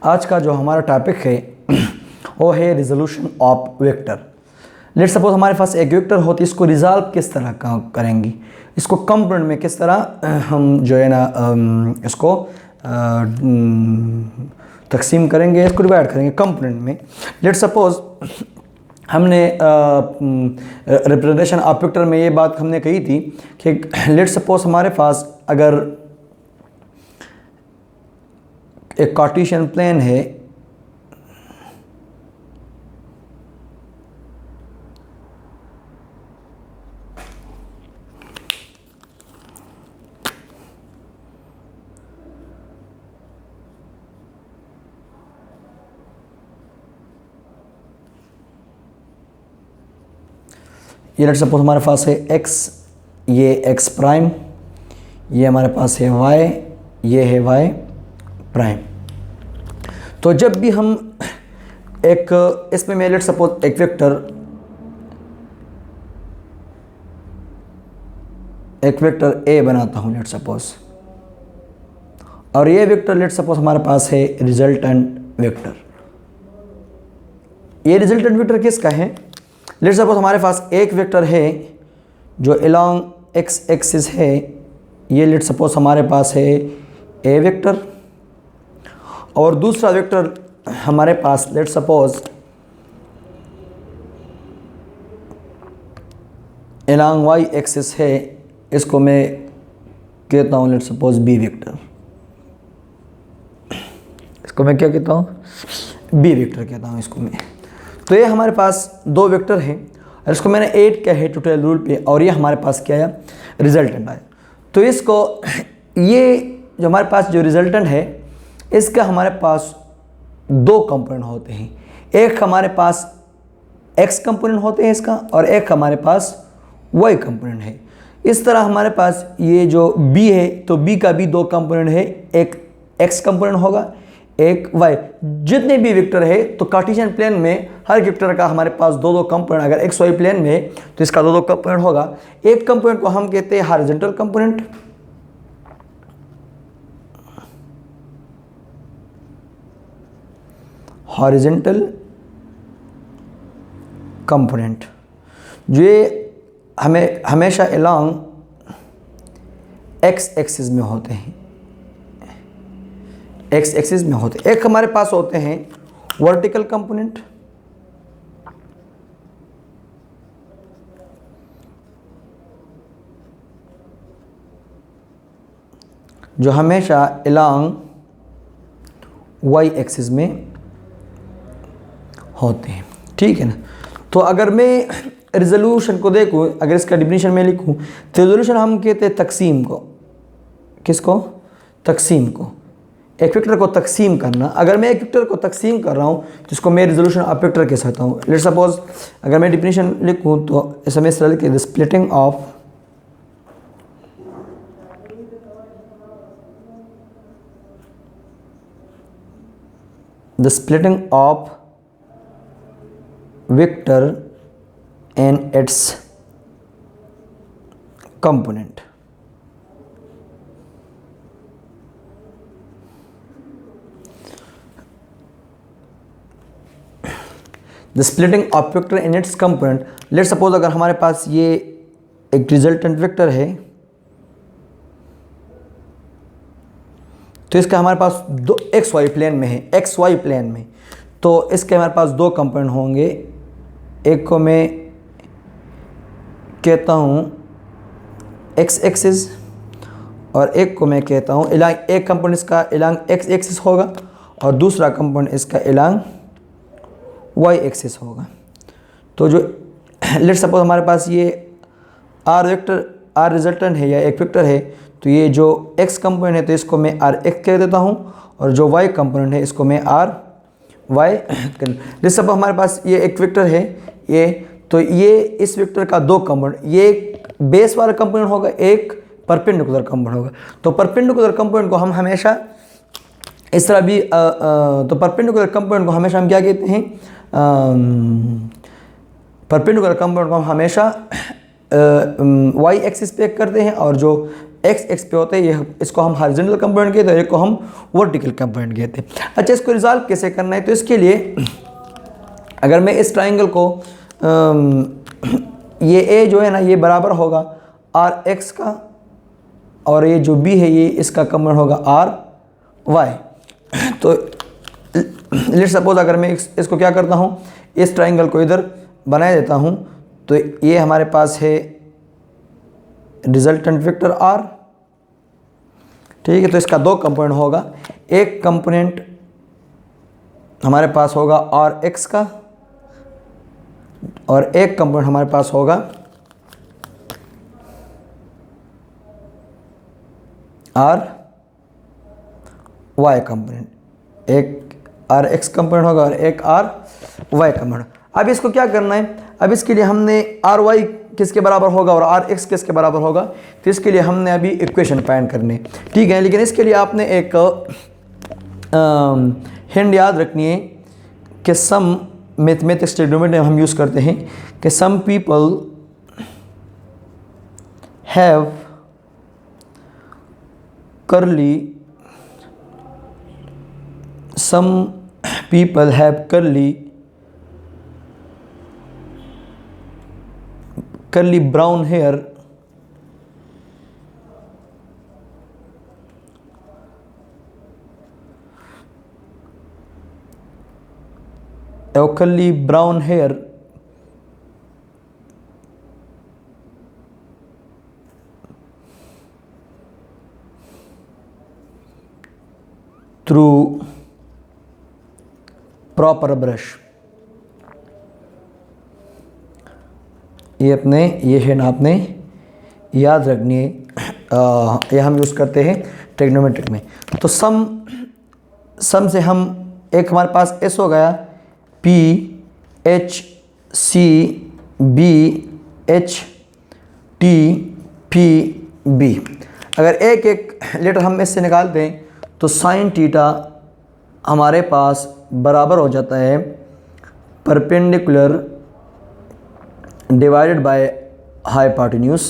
आज का जो हमारा टॉपिक है वो है resolution of vector. Let's suppose हमारे पास एक वेक्टर होती है, इसको रिजॉल्व किस तरह करेंगे, इसको कंपोनेंट में किस तरह हम जो है ना इसको तकसीम करेंगे, इसको डिवाइड करेंगे कंपोनेंट में। लेट्स सपोज हमने रिप्रेजेंटेशन ऑफ वेक्टर में ये बात हमने कही थी कि लेट्स सपोज हमारे पास अगर एक कार्टेशियन प्लेन है, ये लेट्स सपोज हमारे पास है x, ये x प्राइम, ये हमारे पास है y, ये है y प्राइम। तो जब भी हम एक इसमें मैं लेट्स सपोज एक वेक्टर a बनाता हूँ लेट्स सपोज, और ये वेक्टर लेट्स सपोज हमारे पास है रिजल्टेंट वेक्टर। ये रिजल्टेंट वेक्टर किसका है? लेट्स सपोज हमारे पास एक वेक्टर है जो अलोंग x एक्सिस है, ये लेट्स सपोज हमारे पास है a वेक्टर, और दूसरा वेक्टर हमारे पास let's suppose along y axis है, इसको मैं कहता हूँ लेट्स सपोज b वेक्टर। इसको मैं क्या कहता हूँ? b वेक्टर कहता हूँ इसको मैं। तो ये हमारे पास दो वेक्टर हैं और इसको मैंने 8 किया है टोटल रूल पे, और ये हमारे पास क्या आया? रिजल्टेंट आया। तो इसको ये जो हमारे पास जो रिजल्टेंट है, इसका हमारे पास दो कंपोनेंट होते हैं। एक हमारे पास x कंपोनेंट होते हैं इसका, और एक हमारे पास y कंपोनेंट है। इस तरह हमारे पास ये जो b है, तो b का भी दो कंपोनेंट है, एक x कंपोनेंट होगा, एक y। जितने भी वेक्टर है तो कार्टेशियन प्लेन में हर वेक्टर का हमारे पास दो दो कंपोनेंट, अगर x y प्लेन में तो इसका दो दो कंपोनेंट होगा। एक कंपोनेंट को हम कहते हैं हॉरिजॉन्टल कंपोनेंट, हॉरिजॉन्टल कंपोनेंट जो ये हमें हमेशा अलोंग x एक्सिस में होते हैं, x एक्सिस में होते हैं। एक हमारे पास होते हैं वर्टिकल कंपोनेंट, जो हमेशा अलोंग y एक्सिस में होते हैं, ठीक है ना। तो अगर मैं रिजोल्यूशन को देखूं, अगर इसका डिफिनीशन में लिखूं, तो रिजोल्यूशन हम कहते हैं तकसीम को। किसको? तकसीम को। एक वेक्टर को तकसीम करना। अगर मैं एक वेक्टर को तकसीम कर रहा हूँ तो इसको मैं रिजोल्यूशन ऑफ वेक्टर कह सकता हूँ। लेट्स सपोज अगर मैं डिफिनीशन लिखूँ तो इसमें इस तरह लिखे, the splitting of vector and its component। The splitting of vector in its component. Let's suppose अगर हमारे पास ये एक रिजल्टेंट वेक्टर है, तो इसका हमारे पास दो XY प्लेन में है, XY प्लेन में, तो इसके हमारे पास दो कंपोनेंट होंगे। एक को मैं कहता हूँ x एक्सिस, और एक को मैं कहता हूँ अलोंग, एक कंपोनेंट इसका अलोंग x एक्सिस होगा और दूसरा कंपोनेंट इसका अलोंग y एक्सिस होगा। तो जो लेट्स सपोज हमारे पास ये r वेक्टर, r रिजल्टेंट है या एक वेक्टर है, तो ये जो x कंपोनेंट है तो इसको मैं r x कह देता हूँ, और जो y कंपोनेंट है इसको मैं r y। लेट्स सपोज हमारे पास ये एक वेक्टर है ये, तो ये इस वेक्टर का दो कंपोनेंट, ये एक बेस वाला कंपोनेंट होगा, एक परपेंडिकुलर कंपोनेंट होगा। तो परपेंडिकुलर कंपोनेंट को हम हमेशा इस तरह भी तो परपेंडिकुलर कंपोनेंट को हमेशा हम क्या कहते हैं? परपेंडिकुलर कंपोनेंट को हम हमेशा y एक्सिस पे करते हैं, और जो एक्स एक्स पे होते हैं, ये इसको हम हॉरिजॉन्टल कंपोनेंट कहते हैं, एक को हम वर्टिकल कंपोनेंट कहते हैं। अच्छा, इसको रिजॉल्व कैसे करना है? तो इसके लिए अगर मैं इस ट्राइंगल को ये ए जो है ना ये बराबर होगा आर एक्स का, और ये जो बी है ये इसका कंपोनेंट होगा आर वाई। तो लेट्स सपोज अगर मैं इसको क्या करता हूँ, इस ट्राइंगल को इधर बना देता हूँ, तो ये हमारे पास है रिजल्टेंट वेक्टर आर, ठीक है। तो इसका दो कंपोनेंट होगा, एक कंपोनेंट हमारे पास होगा आर एक्स का, और एक कंपोनेंट हमारे पास होगा आर वाई कंपोनेंट। एक आर एक्स कंपोनेंट होगा और एक आर वाई कंपोनेंट। अब इसको क्या करना है? अब इसके लिए हमने आर वाई किसके बराबर होगा और आर एक्स किसके बराबर होगा, तो इसके लिए हमने अभी इक्वेशन फाइंड करनी, ठीक है। लेकिन इसके लिए आपने एक हिंट याद रखनी है कि सम मैथमेटिक्स ट्रिग्नोमेट्री में हम यूज़ करते हैं कि some people have curly, some people have curly brown hair or curly brown hair through proper brush. ये है ना आपने याद रखनी है, ये हम यूज़ करते हैं ट्रिग्नोमेट्रिक में। तो सम से हम एक हमारे पास एस हो गया, P H C B H T P B. अगर एक एक लेटर हम इससे निकालते हैं तो साइन थीटा हमारे पास बराबर हो जाता है परपेंडिकुलर डिवाइडेड बाय हाइपोटेन्यूज,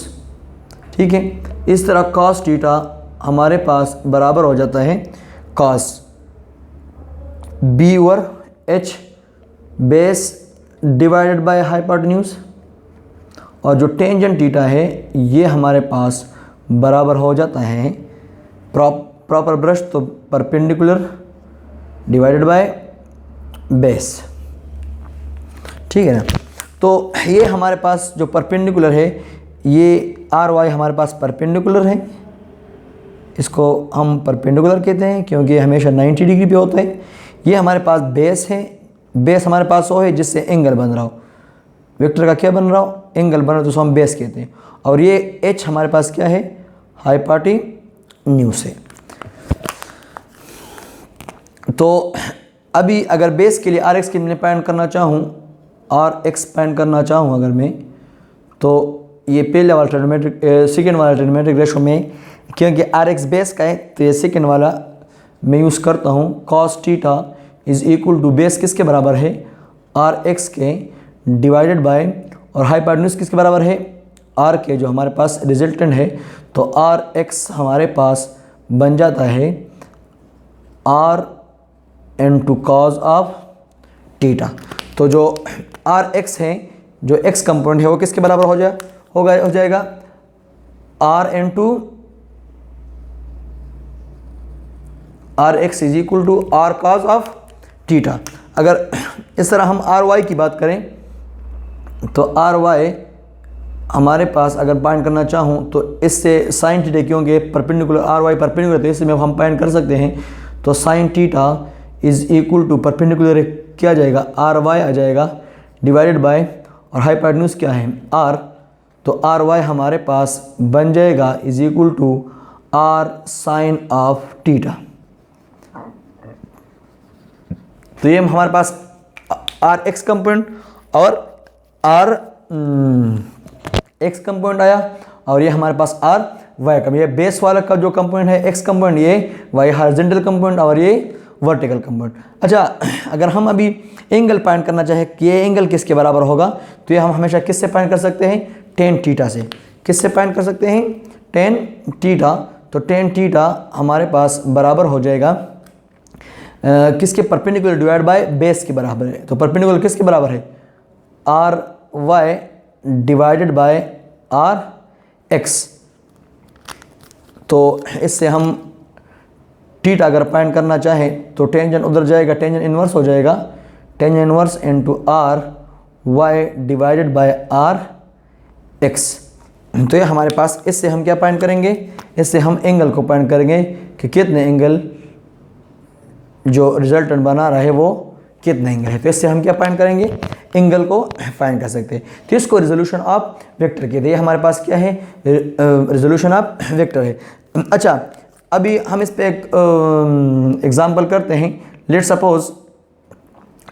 ठीक है। इस तरह कॉस थीटा हमारे पास बराबर हो जाता है cos B over H base divided by hypotenuse, और जो टेंजेंट थीटा है ये हमारे पास बराबर हो जाता है प्रॉपर ब्रश तो परपेंडिकुलर डिवाइडेड बाय बेस, ठीक है ना। तो ये हमारे पास जो परपेंडिकुलर है ये आर वाई हमारे पास परपेंडिकुलर है, इसको हम परपेंडिकुलर कहते हैं क्योंकि हमेशा 90 डिग्री पे होता है। ये हमारे पास बेस है, बेस हमारे पास वो है जिससे एंगल बन रहा हो, वेक्टर का क्या बन रहा हो, एंगल बन रहा हो, तो उसको हम बेस कहते हैं। और ये एच हमारे पास क्या है, हाइपोटेन्यूज है। तो अभी अगर बेस के लिए आर एक्स की मैं फाइंड करना चाहूँ, आर एक्स फाइंड करना चाहूँ अगर मैं, तो ये पहले वाला ट्रिग्नोमेट्रिक सेकेंड वाला ट्रिग्नोमेट्रिक रेशो में, क्योंकि आर एक्स बेस का है तो ये सेकेंड वाला मैं यूज़ करता हूँ। Cos theta is equal to base किसके बराबर है, आर एक्स के डिवाइडेड बाय, और हाइपोटेन्यूज किसके बराबर है, आर के, जो हमारे पास रिजल्टेंट है। तो आर एक्स हमारे पास बन जाता है R into cos of theta. तो जो आर एक्स है, जो एक्स कंपोनेंट है वो किसके बराबर हो जाएगा R into R X is equal to R cos of theta. अगर इस तरह हम आर वाई की बात करें तो आर वाई हमारे पास अगर फाइंड करना चाहूँ तो इससे साइन थीटा, क्योंकि परपेंडिकुलर आर वाई परपेंडिकुलर, तो इससे हम फाइंड कर सकते हैं। तो sine theta is equal to perpendicular क्या आ जाएगा, आर वाई आ जाएगा डिवाइडेड बाय, और हाइपोटेन्यूज क्या है आर, तो आर वाई हमारे पास बन जाएगा is equal to R sine of theta. तो ये हमारे पास आर एक्स कंपोनेंट और आर एक्स कंपोनेंट आया, और ये हमारे पास आर वाई का, ये बेस वाला का जो कंपोनेंट है एक्स कंपोनेंट, ये वाई हॉरिजॉन्टल कंपोनेंट और ये वर्टिकल कंपोनेंट। अच्छा, अगर हम अभी एंगल फाइंड करना चाहें कि ये एंगल किसके बराबर होगा, तो ये हम हमेशा किससे फाइंड कर सकते हैं, टेन थीटा से। किससे फाइंड कर सकते हैं, टेन थीटा, तो टेन थीटा हमारे पास बराबर हो जाएगा किसके, परपेंडिकुलर डिवाइड बाय बेस के बराबर है। तो परपेंडिकुलर किसके बराबर है, R Y divided by R X. तो इससे हम थीटा अगर फाइंड करना चाहें तो टेंजेंट उधर जाएगा, टेंजेंट इन्वर्स हो जाएगा, tangent inverse into R Y divided by R X. तो ये हमारे पास, इससे हम क्या फाइंड करेंगे, इससे हम एंगल को फाइंड करेंगे कि कितने एंगल जो रिजल्टेंट बना रहा है वो कितने एंगल है। तो इससे हम क्या फाइंड करेंगे, एंगल को फाइंड कर सकते हैं। तो इसको रिजोल्यूशन ऑफ वेक्टर कहते हैं। हमारे पास क्या है, रिजोल्यूशन ऑफ वेक्टर है। अच्छा, अभी हम इस पे एक एग्जांपल करते हैं। लेट सपोज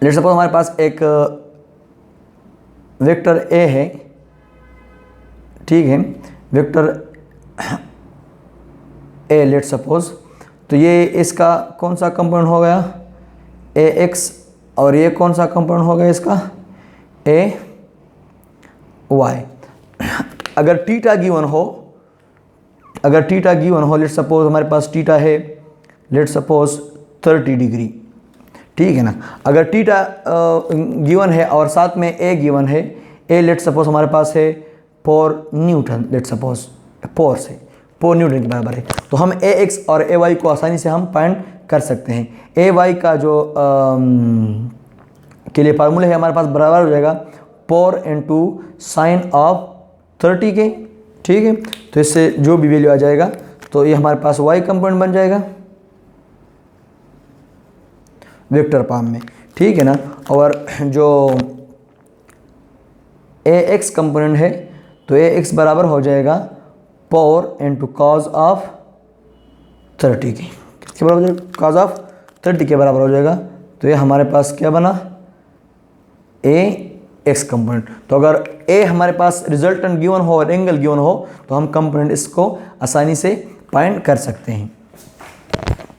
हमारे पास एक वेक्टर ए है, ठीक है, वेक्टर ए लेट सपोज। तो ये इसका कौन सा कंपोनेंट हो गया, ए एक्स, और ये कौन सा कंपोनेंट हो गया इसका, ए वाई। अगर थीटा गिवन हो, लेट सपोज हमारे पास थीटा है लेट सपोज 30 डिग्री, ठीक है ना। अगर थीटा गिवन है और साथ में ए गिवन है, ए लेट सपोज हमारे पास है 4 न्यूटन, लेट सपोज 4 न्यूटन के बराबर है। तो हम ए एक्स और ए वाई को आसानी से हम फाइंड कर सकते हैं। ए वाई का जो के लिए फार्मूला है हमारे पास बराबर हो जाएगा 4 इंटू साइन ऑफ 30 के, ठीक है। तो इससे जो भी वैल्यू आ जाएगा तो ये हमारे पास वाई कंपोनेंट बन जाएगा वेक्टर फॉर्म में, ठीक है ना। और जो ए एक्स कंपोनेंट है तो ए एक्स बराबर हो जाएगा 4 इंटू कॉज ऑफ 30 की, किसके बराबर हो जाएगा, कॉज ऑफ 30 के बराबर हो जाएगा। तो ये हमारे पास क्या बना, ए एक्स कंपोनेंट। तो अगर ए हमारे पास रिजल्टेंट गिवन हो और एंगल गिवन हो तो हम कंपोनेंट इसको आसानी से फाइंड कर सकते हैं।